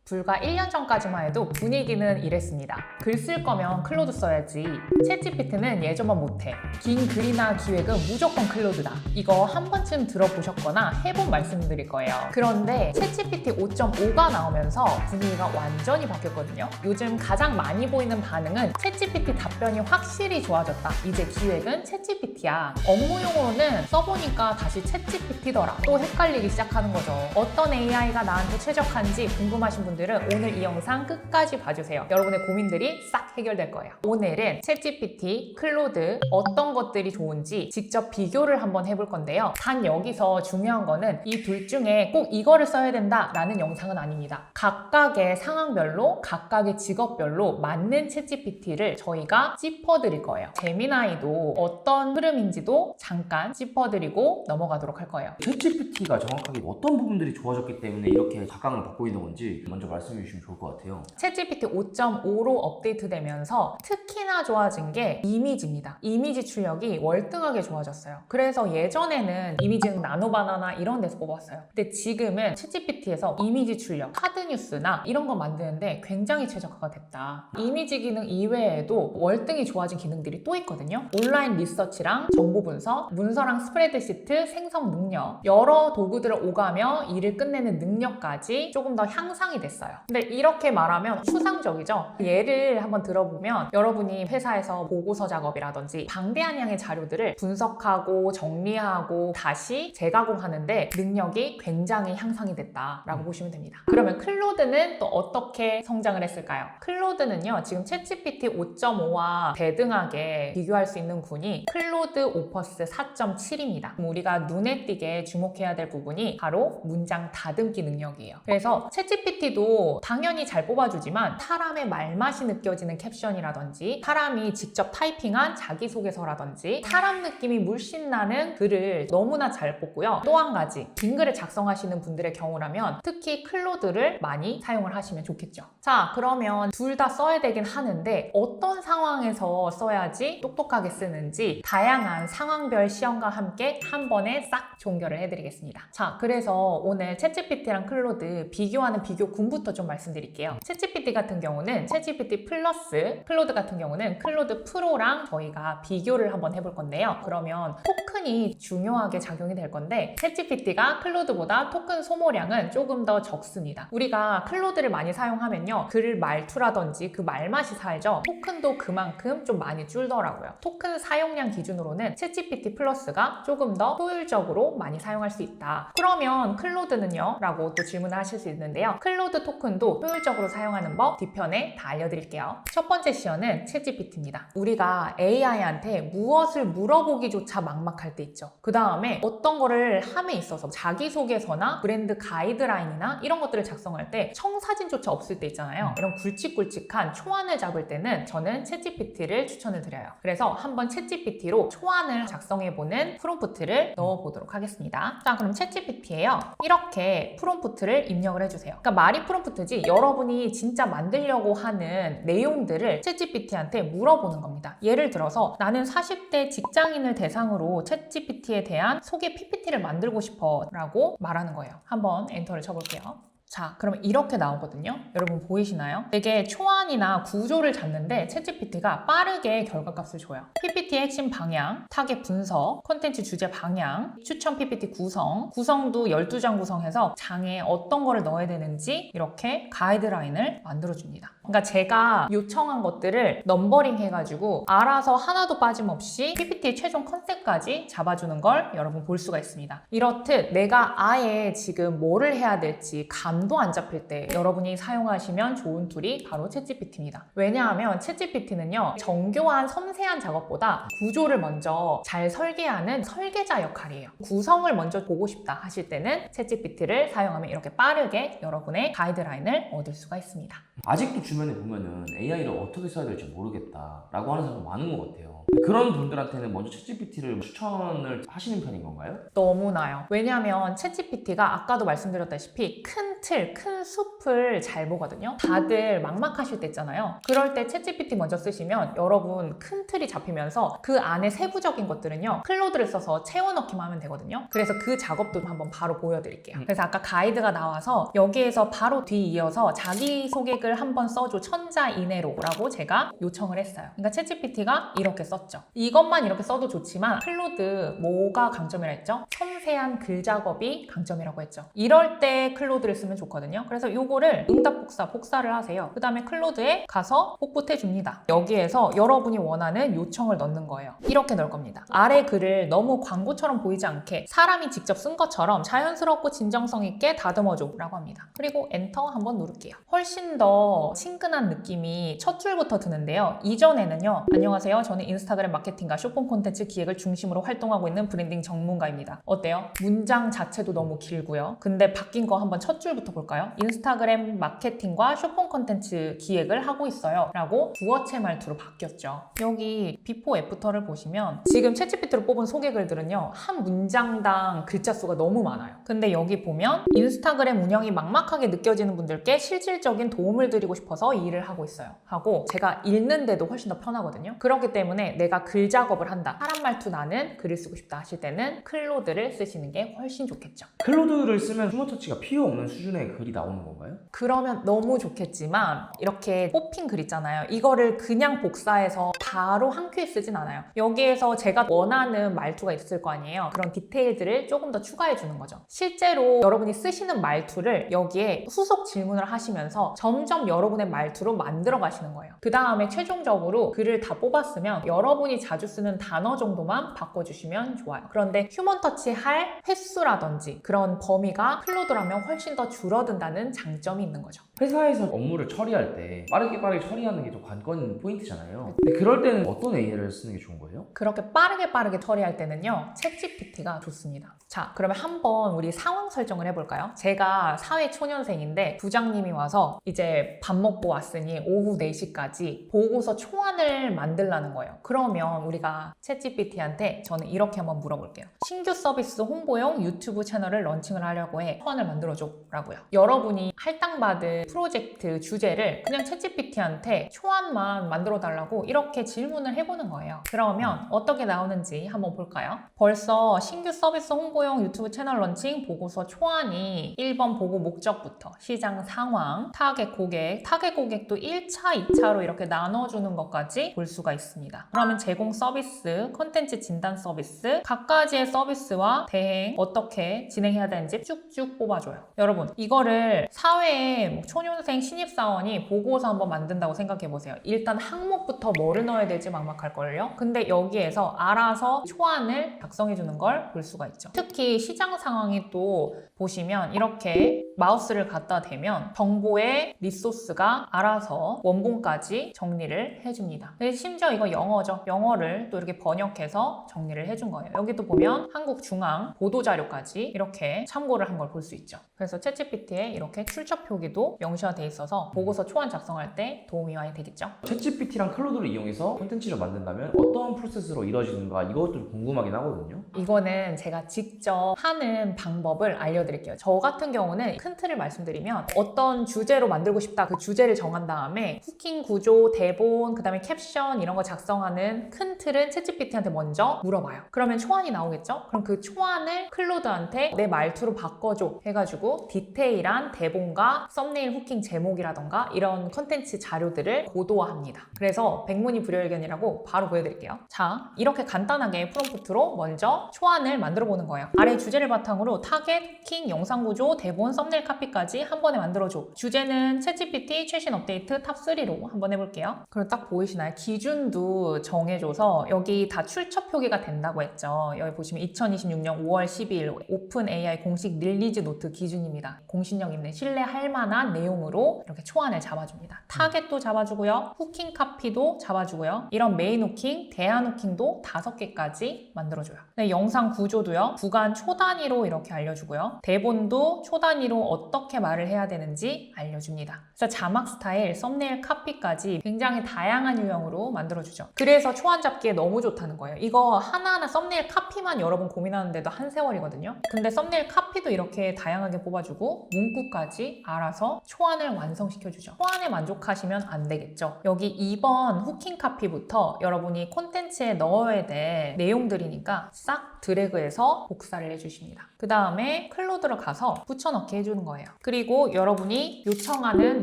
불과 1년 전까지만 해도 분위기는 이랬습니다. 글 쓸 거면 클로드 써야지. 챗GPT는 예전만 못해. 긴 글이나 기획은 무조건 클로드다. 이거 한 번쯤 들어보셨거나 해본 말씀드릴 거예요. 그런데 챗GPT 5.5가 나오면서 분위기가 완전히 바뀌었거든요. 요즘 가장 많이 보이는 반응은 챗GPT 답변이 확실히 좋아졌다. 이제 기획은 챗GPT야. 업무용으로는 써보니까 다시 챗GPT더라. 또 헷갈리기 시작하는 거죠. 어떤 AI가 나한테 최적한지 궁금하신 분들은 오늘 이 영상 끝까지 봐주세요. 여러분의 고민들이 싹 해결될 거예요. 오늘은 챗GPT, 클로드 어떤 것들이 좋은지 직접 비교를 한번 해볼 건데요. 단 여기서 중요한 거는 이 둘 중에 꼭 이거를 써야 된다라는 영상은 아닙니다. 각각의 상황별로, 각각의 직업별로 맞는 챗GPT를 저희가 짚어드릴 거예요. 제미나이도 어떤 흐름인지도 잠깐 짚어드리고 넘어가도록 할 거예요. 챗GPT가 정확하게 어떤 부분들이 좋아졌기 때문에 이렇게 각광을 받고 있는 건지 먼저 말씀해 주시면 좋을 것 같아요. 챗GPT 5.5로 업데이트되면서 특히나 좋아진 게 이미지입니다. 이미지 출력이 월등하게 좋아졌어요. 그래서 예전에는 이미지는 나노바나나 이런 데서 뽑았어요. 근데 지금은 챗GPT에서 이미지 출력, 카드뉴스나 이런 거 만드는데 굉장히 최적화가 됐다. 이미지 기능 이외에도 월등히 좋아진 기능들이 또 있거든요. 온라인 리서치랑 정보 분석, 문서랑 스프레드시트 생성 능력, 여러 도구들을 오가며 일을 끝내는 능력까지 조금 더 향상이 됐어요. 근데 이렇게 말하면 추상적이죠? 예를 한번 들어보면 여러분이 회사에서 보고서 작업이라든지 방대한 양의 자료들을 분석하고 정리하고 다시 재가공하는데 능력이 굉장히 향상이 됐다라고 보시면 됩니다. 그러면 클로드는 또 어떻게 성장을 했을까요? 클로드는요, 지금 챗GPT 5.5와 대등하게 비교할 수 있는 군이 클로드 오퍼스 4.7입니다. 우리가 눈에 띄게 주목해야 될 부분이 바로 문장 다듬기 능력이에요. 그래서 챗GPT도 당연히 잘 뽑아주지만 사람의 말맛이 느껴지는 캡션이라든지 사람이 직접 타이핑한 자기소개서라든지 사람 느낌이 물씬 나는 글을 너무나 잘 뽑고요. 또 한 가지, 긴 글을 작성하시는 분들의 경우라면 특히 클로드를 많이 사용을 하시면 좋겠죠. 자, 그러면 둘 다 써야 되긴 하는데 어떤 상황에서 써야지 똑똑하게 쓰는지 다양한 상황별 시험과 함께 한 번에 싹 종결을 해드리겠습니다. 자, 그래서 오늘 챗GPT랑 클로드 비교하는 비교군부터 좀 말씀드릴게요. 챗GPT 같은 경우는 챗GPT 플러스, 클로드 같은 경우는 클로드 프로랑 저희가 비교를 한번 해볼 건데요. 그러면 토큰이 중요하게 작용이 될 건데 챗GPT가 클로드보다 토큰 소모량은 조금 더 적습니다. 우리가 클로드를 많이 사용하면요, 글 말투라든지 그 말맛이 살죠. 토큰도 그만큼 좀 많이 줄더라고요. 토큰 사용량 기준으로는 챗GPT 플러스가 조금 더 효율적으로 많이 사용할 수 있다. 그러면 클로드는요? 라고 또 질문을 하실 수 있는데요. 클로드 토큰도 효율적으로 사용하는 법 뒤편에 다 알려드릴게요. 첫 번째 시연은 챗GPT입니다. 우리가 AI한테 무엇을 물어보기조차 막막할 때 있죠. 그 다음에 어떤 거를 함에 있어서 자기소개서나 브랜드 가이드라인이나 이런 것들을 작성할 때 청사진조차 없을 때 있잖아요. 이런 굵직굵직한 초안을 잡을 때는 저는 챗GPT를 추천을 드려요. 그래서 한번 챗GPT로 초안을 작성해보는 프롬프트를 넣어보도록 하겠습니다. 자, 그럼 챗GPT에요. 이렇게 프롬프트를 입력을 해주세요. 그러니까 말이 프롬프트지 여러분이 진짜 만들려고 하는 내용들을 챗GPT한테 물어보는 겁니다. 예를 들어서 나는 40대 직장인을 대상으로 챗GPT에 대한 소개 PPT를 만들고 싶어 라고 말하는 거예요. 한번 엔터를 쳐볼게요. 자, 그러면 이렇게 나오거든요. 여러분 보이시나요? 되게 초안이나 구조를 잡는데 챗GPT가 빠르게 결과값을 줘요. PPT 핵심 방향, 타겟 분석, 콘텐츠 주제 방향, 추천 PPT 구성도 12장 구성해서 장에 어떤 거를 넣어야 되는지 이렇게 가이드라인을 만들어줍니다. 그러니까 제가 요청한 것들을 넘버링 해가지고 알아서 하나도 빠짐없이 PPT의 최종 컨셉까지 잡아주는 걸 여러분 볼 수가 있습니다. 이렇듯 내가 아예 지금 뭐를 해야 될지 감도 안 잡힐 때 여러분이 사용하시면 좋은 툴이 바로 챗GPT입니다. 왜냐하면 챗GPT는요, 정교한 섬세한 작업보다 구조를 먼저 잘 설계하는 설계자 역할이에요. 구성을 먼저 보고 싶다 하실 때는 챗GPT를 사용하면 이렇게 빠르게 여러분의 가이드라인을 얻을 수가 있습니다. 아직도 주변에 보면은 AI를 어떻게 써야 될지 모르겠다라고 하는 사람 많은 것 같아요. 그런 분들한테는 먼저 챗GPT를 추천을 하시는 편인 건가요? 너무나요. 왜냐하면 챗GPT가 아까도 말씀드렸다시피 큰 틀, 큰 숲을 잘 보거든요. 다들 막막하실 때 있잖아요. 그럴 때 챗GPT 먼저 쓰시면 여러분 큰 틀이 잡히면서 그 안에 세부적인 것들은요, 클로드를 써서 채워넣기만 하면 되거든요. 그래서 그 작업도 한번 바로 보여드릴게요. 그래서 아까 가이드가 나와서 여기에서 바로 뒤이어서 자기소개글 한번 써줘 천자 이내로 라고 제가 요청을 했어요. 그러니까 챗GPT가 이렇게 썼죠. 이것만 이렇게 써도 좋지만 클로드 뭐가 강점이라 했죠? 섬세한 글 작업이 강점이라고 했죠. 이럴 때 클로드를 쓰면 좋거든요. 그래서 요거를 응답 복사를 하세요. 그 다음에 클로드에 가서 복붙해 줍니다. 여기에서 여러분이 원하는 요청을 넣는 거예요. 이렇게 넣을 겁니다. 아래 글을 너무 광고처럼 보이지 않게 사람이 직접 쓴 것처럼 자연스럽고 진정성 있게 다듬어줘 라고 합니다. 그리고 엔터 한번 누를게요. 훨씬 더 친근한 느낌이 첫 줄부터 드는데요. 이전에는요, 안녕하세요, 저는 인스타그램 마케팅과 쇼폼 콘텐츠 기획을 중심으로 활동하고 있는 브랜딩 전문가입니다. 어때요? 문장 자체도 너무 길고요. 근데 바뀐 거 한번 첫 줄부터 볼까요? 인스타그램 마케팅과 쇼폼 콘텐츠 기획을 하고 있어요 라고 부어체 말투로 바뀌었죠. 여기 비포 애프터를 보시면 지금 챗GPT로 뽑은 소개글들은요, 한 문장당 글자 수가 너무 많아요. 근데 여기 보면 인스타그램 운영이 막막하게 느껴지는 분들께 실질적인 도움을 드리고 싶어서 이 일을 하고 있어요 하고, 제가 읽는데도 훨씬 더 편하거든요. 그렇기 때문에 내가 글 작업을 한다, 사람 말투 나는 글을 쓰고 싶다 하실 때는 클로드를 쓰시는 게 훨씬 좋겠죠. 클로드를 쓰면 휴먼 터치가 필요 없는 수준의 글이 나오는 건가요? 그러면 너무 좋겠지만 이렇게 뽑힌 글 있잖아요. 이거를 그냥 복사해서 바로 한 큐에 쓰진 않아요. 여기에서 제가 원하는 말투가 있을 거 아니에요. 그런 디테일들을 조금 더 추가해 주는 거죠. 실제로 여러분이 쓰시는 말투를 여기에 후속 질문을 하시면서 점점 여러분의 말투로 만들어 가시는 거예요. 그 다음에 최종적으로 글을 다 뽑았으면 여러분이 자주 쓰는 단어 정도만 바꿔주시면 좋아요. 그런데 휴먼 터치 할 횟수라든지 그런 범위가 클로드라면 훨씬 더 줄어든다는 장점이 있는 거죠. 회사에서 업무를 처리할 때 빠르게 처리하는 게 좀 관건 포인트잖아요. 근데 그럴 때는 어떤 AI를 쓰는 게 좋은 거예요? 그렇게 빠르게 처리할 때는요, 챗GPT가 좋습니다. 자, 그러면 한번 우리 상황 설정을 해볼까요? 제가 사회 초년생인데 부장님이 와서 이제 밥 먹고 왔으니 오후 4시까지 보고서 초안을 만들라는 거예요. 그러면 우리가 챗GPT한테 저는 이렇게 한번 물어볼게요. 신규 서비스 홍보용 유튜브 채널을 런칭을 하려고 해. 초안을 만들어줘 라고요. 여러분이 할당받은 프로젝트 주제를 그냥 챗GPT한테 초안만 만들어 달라고 이렇게 질문을 해보는 거예요. 그러면 어떻게 나오는지 한번 볼까요? 벌써 신규 서비스 홍보용 유튜브 채널 런칭 보고서 초안이 1번 보고 목적부터 시장 상황, 타겟 고객도 1차, 2차로 이렇게 나눠주는 것까지 볼 수가 있습니다. 그러면 제공 서비스, 콘텐츠 진단 서비스, 각가지의 서비스와 대행 어떻게 진행해야 되는지 쭉쭉 뽑아줘요. 여러분, 이거를 사회에 뭐 초년생 신입사원이 보고서 한번 만든다고 생각해보세요. 일단 항목부터 뭐를 넣어야 될지 막막할걸요? 근데 여기에서 알아서 초안을 작성해주는 걸 볼 수가 있죠. 특히 시장 상황이 또 보시면 이렇게 마우스를 갖다 대면 정보의 리소스가 알아서 원본까지 정리를 해줍니다. 심지어 이거 영어죠. 영어를 또 이렇게 번역해서 정리를 해준 거예요. 여기도 보면 한국중앙 보도자료까지 이렇게 참고를 한 걸 볼 수 있죠. 그래서 챗GPT에 이렇게 출처 표기도 명시화돼 있어서 보고서 초안 작성할 때 도움이 많이 되겠죠. 챗GPT랑 클로드를 이용해서 콘텐츠를 만든다면 어떠한 프로세스로 이루어지는가, 이것도 좀 궁금하긴 하거든요. 이거는 제가 직접 하는 방법을 알려드릴게요. 저 같은 경우는 큰 틀을 말씀드리면 어떤 주제로 만들고 싶다, 그 주제를 정한 다음에 후킹 구조, 대본, 그 다음에 캡션 이런 거 작성하는 큰 틀은 챗GPT한테 먼저 물어봐요. 그러면 초안이 나오겠죠? 그럼 그 초안을 클로드한테 내 말투로 바꿔줘 해가지고 디테일한 대본과 썸네일 후킹 제목이라던가 이런 컨텐츠 자료들을 고도화합니다. 그래서 백문이 불여일견이라고 바로 보여드릴게요. 자, 이렇게 간단하게 프롬프트로 먼저 초안을 만들어 보는 거예요. 아래 주제를 바탕으로 타겟, 후킹, 영상 구조, 대본, 썸네일 카피까지 한 번에 만들어줘. 주제는 챗GPT 최신 업데이트 탑3로 한번 해볼게요. 그리고 딱 보이시나요? 기준도 정해줘서 여기 다 출처 표기가 된다고 했죠. 여기 보시면 2026년 5월 12일 오픈 AI 공식 릴리즈 노트 기준입니다. 공신력 있는 신뢰할 만한 내용으로 이렇게 초안을 잡아줍니다. 타겟도 잡아주고요. 후킹 카피도 잡아주고요. 이런 메인 후킹, 대안 후킹도 5개까지 만들어줘요. 네, 영상 구조도요. 구간 초 단위로 이렇게 알려주고요. 대본도 초단위로 어떻게 말을 해야 되는지 알려줍니다. 그래서 자막 스타일, 썸네일 카피까지 굉장히 다양한 유형으로 만들어주죠. 그래서 초안 잡기에 너무 좋다는 거예요. 이거 하나하나 썸네일 카피만 여러분 고민하는데도 한 세월이거든요. 근데 썸네일 카피도 이렇게 다양하게 뽑아주고 문구까지 알아서 초안을 완성시켜주죠. 초안에 만족하시면 안 되겠죠. 여기 2번 후킹 카피부터 여러분이 콘텐츠에 넣어야 될 내용들이니까 싹 드래그해서 복사를 해주십니다. 그 다음에 클로드로 가서 붙여넣기 해주는 거예요. 그리고 여러분이 요청하는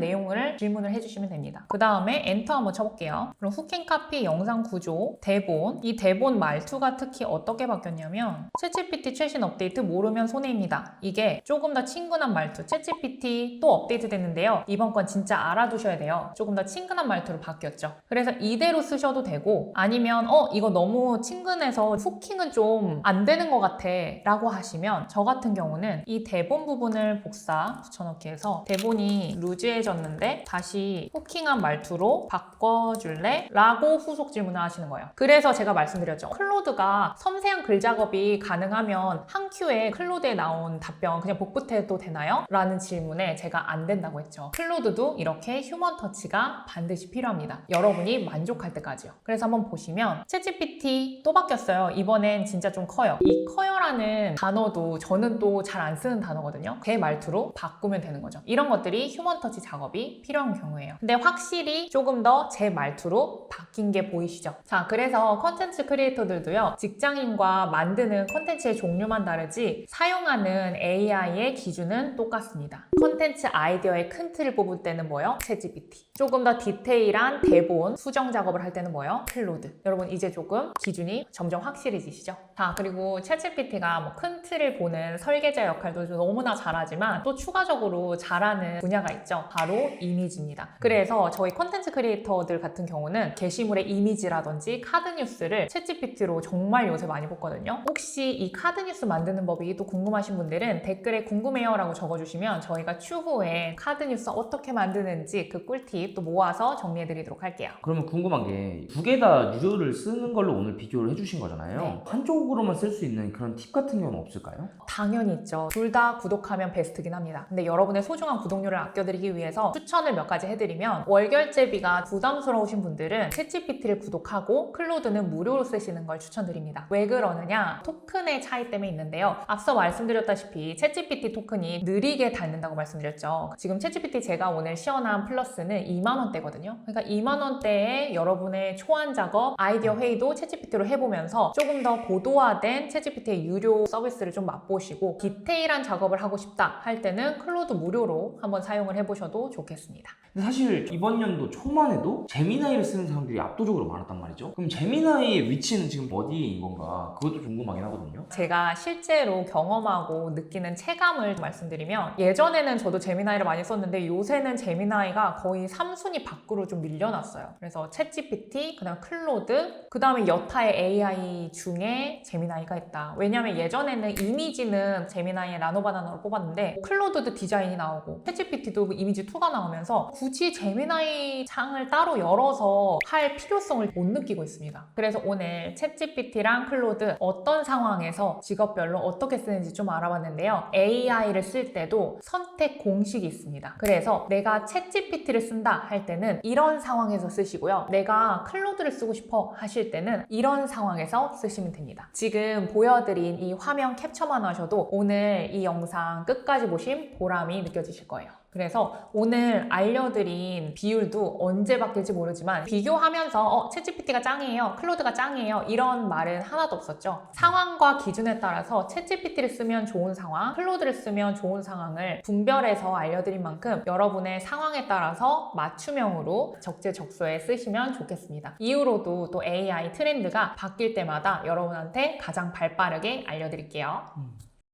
내용을 질문을 해주시면 됩니다. 그 다음에 엔터 한번 쳐볼게요. 그럼 후킹 카피, 영상 구조, 대본. 이 대본 말투가 특히 어떻게 바뀌었냐면 챗GPT 최신 업데이트 모르면 손해입니다. 이게 조금 더 친근한 말투. 챗GPT 또 업데이트 됐는데요. 이번 건 진짜 알아두셔야 돼요. 조금 더 친근한 말투로 바뀌었죠. 그래서 이대로 쓰셔도 되고 아니면 이거 너무 친근해서 후킹은 좀 안 되는 것 같아 라고 하시면 저 같은 경우는 이 대본 부분을 복사 붙여넣기 해서 대본이 루즈해졌는데 다시 후킹한 말투로 바꿔줄래? 라고 후속 질문을 하시는 거예요. 그래서 제가 말씀드렸죠. 클로드가 섬세한 글 작업이 가능하면 한 큐에 클로드에 나온 답변 그냥 복붙해도 되나요? 라는 질문에 제가 안 된다고 했죠. 클로드도 이렇게 휴먼 터치가 반드시 필요합니다. 여러분이 만족할 때까지요. 그래서 한번 보시면 챗GPT 또 바뀌었어요. 이번엔 진짜 좀 커요. 이 커요라는 단어도 저는 또 잘 안 쓰는 단어거든요. 제 말투로 바꾸면 되는 거죠. 이런 것들이 휴먼 터치 작업이 필요한 경우예요. 근데 확실히 조금 더 제 말투로 바뀐 게 보이시죠? 자, 그래서 컨텐츠 크리에이터들도요. 직장인과 만드는 컨텐츠의 종류만 다르지 사용하는 AI의 기준은 똑같습니다. 컨텐츠 아이디어의 큰 틀을 뽑을 때는 뭐요? 챗GPT. 조금 더 디테일한 대본, 수정 작업을 할 때는 뭐요? 클로드. 여러분 이제 조금 기준이 점점 확실해지시죠? 자, 그리고 챗GPT가 뭐 큰 틀을 보는 설계자 역할도 너무나 잘하지만 또 추가적으로 잘하는 분야가 있죠. 바로 이미지입니다. 그래서 저희 컨텐츠 크리에이터들 같은 경우는 게시물의 이미지라든지 카드 뉴스를 챗GPT로 정말 요새 많이 뽑거든요. 혹시 이 카드 뉴스 만드는 법이 또 궁금하신 분들은 댓글에 궁금해요 라고 적어주시면 저희가 추후에 카드 뉴스 어떻게 만드는지 그 꿀팁 또 모아서 정리해드리도록 할게요. 그러면 궁금한 게 두 개 다 유료를 쓰는 걸로 오늘 비교를 해주신 거잖아요. 네. 한쪽으로만 쓸 수 있는 그런 팁 같은 경우는 없을까요? 당연히 있죠. 둘 다 구독하면 베스트긴 합니다. 근데 여러분의 소중한 구독료를 아껴드리기 위해서 추천을 몇 가지 해드리면 월결제비가 부담스러우신 분들은 챗GPT를 구독하고 클로드는 무료로 쓰시는 걸 추천드립니다. 왜 그러느냐? 토큰의 차이 때문에 있는데요. 앞서 말씀드렸다시피 챗GPT 토큰이 느리게 닳는다고 말씀드렸죠. 지금 챗GPT 제가 오늘 시연한 플러스는 2만 원대거든요. 그러니까 2만 원대에 여러분의 초안 작업, 아이디어 회의도 챗GPT로 해보면서 조금 더 고도화된 챗GPT의 유료 서비스를 좀 맛보시고 디테일한 작업을 하고 싶다 할 때는 클로드 무료로 한번 사용을 해보셔도 좋겠습니다. 근데 사실 이번 연도 초만 해도 제미나이를 쓰는 사람들이 압도적으로 많았단 말이죠. 그럼 제미나이의 위치는 지금 어디인 건가? 그것도 궁금하긴 하거든요. 제가 실제로 경험하고 느끼는 체감을 말씀드리면 예전에는 저도 제미나이를 많이 썼는데 요새는 제미나이가 거의 3순위 밖으로 좀 밀려났어요. 그래서 챗GPT, 그 다음 클로드, 그 다음에 여타의 AI 중에 제미나이가 있다. 왜냐면 예전에는 이미지는 제미나이의 나노바나나로 뽑았는데 클로드도 디자인이 나오고 챗GPT도 이미지 2가 나오면서 굳이 제미나이 창을 따로 열어서 할 필요성을 못 느끼고 있습니다. 그래서 오늘 챗GPT랑 클로드 어떤 상황에서 직업별로 어떻게 쓰는지 좀 알아봤는데요. AI를 쓸 때도 선택 공식이 있습니다. 그래서 내가 챗GPT를 쓴다 할 때는 이런 상황에서 쓰시고요. 내가 클로드를 쓰고 싶어 하실 때는 이런 상황에서 쓰시면 됩니다. 지금 보여드린 이 화면 캡처만 하셔도 오늘 이 영상 끝까지 보신 보람이 느껴지실 거예요. 그래서 오늘 알려드린 비율도 언제 바뀔지 모르지만 비교하면서 챗GPT가 짱이에요, 클로드가 짱이에요 이런 말은 하나도 없었죠. 상황과 기준에 따라서 챗GPT를 쓰면 좋은 상황, 클로드를 쓰면 좋은 상황을 분별해서 알려드린 만큼 여러분의 상황에 따라서 맞춤형으로 적재적소에 쓰시면 좋겠습니다. 이후로도 또 AI 트렌드가 바뀔 때마다 여러분한테 가장 발빠르게 알려드릴게요.